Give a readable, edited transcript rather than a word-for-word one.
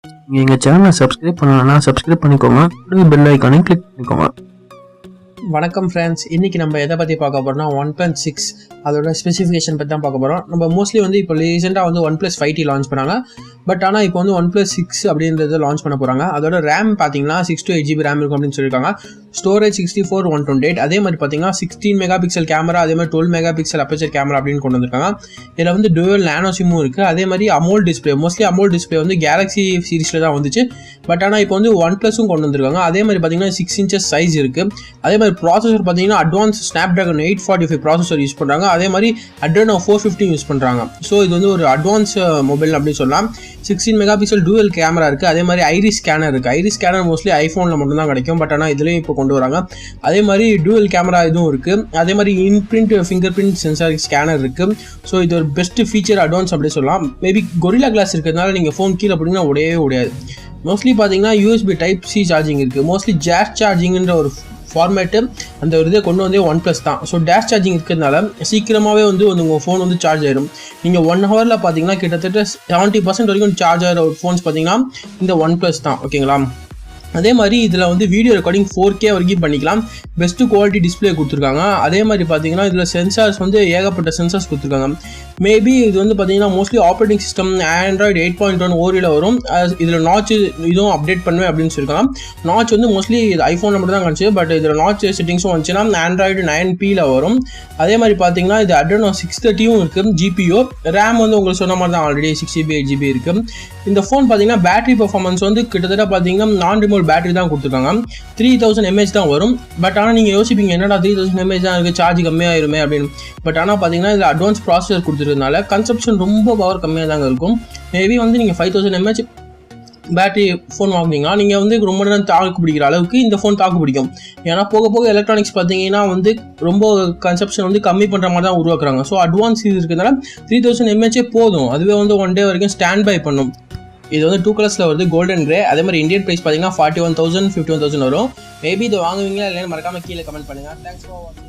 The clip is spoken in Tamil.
நீங்கள் எங்கள் சேனலை சப்ஸ்கிரைப் பண்ணலன்னா சப்ஸ்கிரைப் பண்ணிக்கோங்க. பெல் ஐக்கானையும் கிளிக் பண்ணிக்கோங்க. வணக்கம் ஃப்ரெண்ட்ஸ், இன்றைக்கி நம்ம எதை பற்றி பார்க்க போகிறோம்னா OnePlus 6 அதோட ஸ்பெசிஃபிகேஷன் பற்றி தான் பார்க்க போகிறோம். நம்ம மோஸ்ட்லி வந்து இப்போ ரீசெண்டாக வந்து OnePlus 5T லான்ச் பண்ணாங்க. பட் ஆனால் இப்போ வந்து OnePlus 6 அப்படின்றத லான்ச் பண்ண போகிறாங்க. அதோட ரேம் பார்த்தீங்கன்னா 6 to 8 GB ரேம் இருக்கும் அப்படின்னு சொல்லியிருக்காங்க. ஸ்டோரேஜ் 64 128. அதே மாதிரி பார்த்தீங்கன்னா 16 மெகா பிக்சல் கேமரா, அதே மாதிரி 12 மெகா பிக்சல் அப்பேச்சர் கேமரா அப்படின்னு கொண்டு வந்திருக்காங்க. இதில் வந்து டுவல் நானோ சிம்மும் இருக்குது. அதே மாதிரி AMOLED display, mostly AMOLED display வந்து கேலக்ஸி சீரிஸில் தான் வந்துச்சு. பட் ஆனால் இப்போ வந்து OnePlusம் கொண்டு வந்திருக்காங்க. அதே மாதிரி பார்த்தீங்கன்னா 6 inches சைஸ் இருக்குது. அதே மாதிரி ப்ராசஸர் பார்த்தீங்கன்னா அட்வான்ஸ் Snapdragon 845 ப்ராசஸர் யூஸ் பண்ணுறாங்க. அதே மாதிரி Adreno 450 யூஸ் பண்ணுறாங்க. ஸோ இது வந்து ஒரு அட்வான்ஸ் மொபைல் அப்படின்னு சொல்லலாம். 16 மெகா பிக்சல் டூவல் கேமரா இருக்குது. அதே மாதிரி ஐரிஸ் ஸ்கேனர் இருக்குது. ஐரிஸ் ஸ்கேனர் மோஸ்ட்லி ஐஃபோனில் மட்டும்தான் கிடைக்கும். பட் ஆனால் இதுலேயும் இப்போ கொண்டு வராங்க. அதே மாதிரி டூவல் கேமரா இதுவும் இருக்குது. அதே மாதிரி இன்பிரிண்ட் ஃபிங்கர் பிரிண்ட் சென்சார் ஸ்கேனர் இருக்குது. ஸோ இது ஒரு பெஸ்ட் ஃபீச்சர் அட்வான்ஸ் அப்படி சொல்லலாம். மேபி கொரில்லா கிளாஸ் இருக்கிறதுனால நீங்கள் ஃபோன் கீழே அப்படின்னா உடையவே உடையாது. மோஸ்ட்லி பார்த்தீங்கன்னா USB Type-C சார்ஜிங் இருக்குது. மோஸ்ட்லி ஜாஸ் சார்ஜிங்கிற ஒரு ஃபார்மேட்டு அந்த ஒரு இதை கொண்டு வந்தே OnePlus தான். ஸோ டேஷ் சார்ஜிங் இருக்கிறதுனால சீக்கிரமாகவே வந்து உங்கள் ஃபோன் வந்து சார்ஜ் ஆயிடும். நீங்கள் 1 ஹவரில் பார்த்தீங்கன்னா கிட்டத்தட்ட 70% வரைக்கும் சார்ஜ் ஆகிற ஃபோன்ஸ் பார்த்தீங்கன்னா இந்த OnePlus தான். ஓகேங்களா? அதே மாதிரி இதில் வந்து வீடியோ ரெக்கார்டிங் 4K வரைக்கும் பண்ணிக்கலாம். பெஸ்ட்டு குவாலிட்டி டிஸ்பிளே கொடுத்துருக்காங்க. அதே மாதிரி பார்த்தீங்கன்னா இதில் சென்சார்ஸ் வந்து ஏகப்பட்ட சென்சார்ஸ் கொடுத்துருக்காங்க. மேபி இது வந்து பார்த்தீங்கன்னா மோஸ்ட்லி ஆப்ரேட்டிங் சிஸ்டம் Android 8.1 ஓரியில் வரும். இதில் நாட்ச் இதுவும் அப்டேட் பண்ணுவேன் அப்படின்னு சொல்லியிருக்காங்க. நாட்ச் வந்து மோஸ்ட்லி இது ஐஃபோனில் மட்டும் தான் காமிச்சு. பட் இதில் நாட்ச் செட்டிங்ஸும் வந்துச்சுன்னா Android 9Pயில் வரும். அதே மாதிரி பார்த்தீங்கன்னா இது Adreno 630யும் இருக்குது. GPU ரேம் வந்து உங்களுக்கு சொன்ன மாதிரி தான் ஆல்ரெடி 6 GB 8 GB இருக்குது. இந்த ஃபோன் பார்த்தீங்கன்னா பேட்டரி பர்ஃபார்மன்ஸ் வந்து கிட்டத்தட்ட பார்த்தீங்கன்னா நான் ரிமூவல் பேட்டரி தான் கொடுத்துருக்காங்க. 3000 mAh தான் வரும். பட் ஆனால் நீங்கள் யோசிப்பீங்க என்னடா 3000 mAh தான் இருக்குது, சார்ஜ் கம்மியாயிருமே அப்படின்னு. பட் ஆனால் பார்த்தீங்கன்னா இதில் அட்வான்ஸ் ப்ராசஸர் கொடுத்துருக்கனால கன்சப்ஷன் ரொம்ப பவர் கம்மியாக தாங்க இருக்கும். மேபி வந்து நீங்கள் 5000 mAh பேட்டரி ஃபோன் வாங்கினீங்கன்னா நீங்கள் வந்து ரொம்ப நேரம் தாக்கு பிடிக்கிற அளவுக்கு இந்த ஃபோன் தாக்கு பிடிக்கும். ஏன்னா போக போக எலக்ட்ரானிக்ஸ் பார்த்தீங்கன்னா வந்து ரொம்ப கன்சப்ஷன் வந்து கம்மி பண்ணுற மாதிரி தான் உருவாக்குறாங்க. ஸோ அட்வான்ஸ் இது இருக்கிறதுனால 3000 mAh போதும். அதுவே வந்து 1 day வரைக்கும் ஸ்டாண்ட் பை பண்ணும். இது வந்து 2 கலர்ஸில் வருது, கோல்டன் கிரே. அதே மாதிரி இந்தியன் ப்ரைஸ் பார்த்தீங்கன்னா 41,000 51,000 வரும். மேபி இதை வாங்குவீங்களா இல்லைன்னு மறக்காமல் கீழே கமெண்ட் பண்ணுங்கள். தேங்க்ஸ் ஃபார் வாட்சிங்.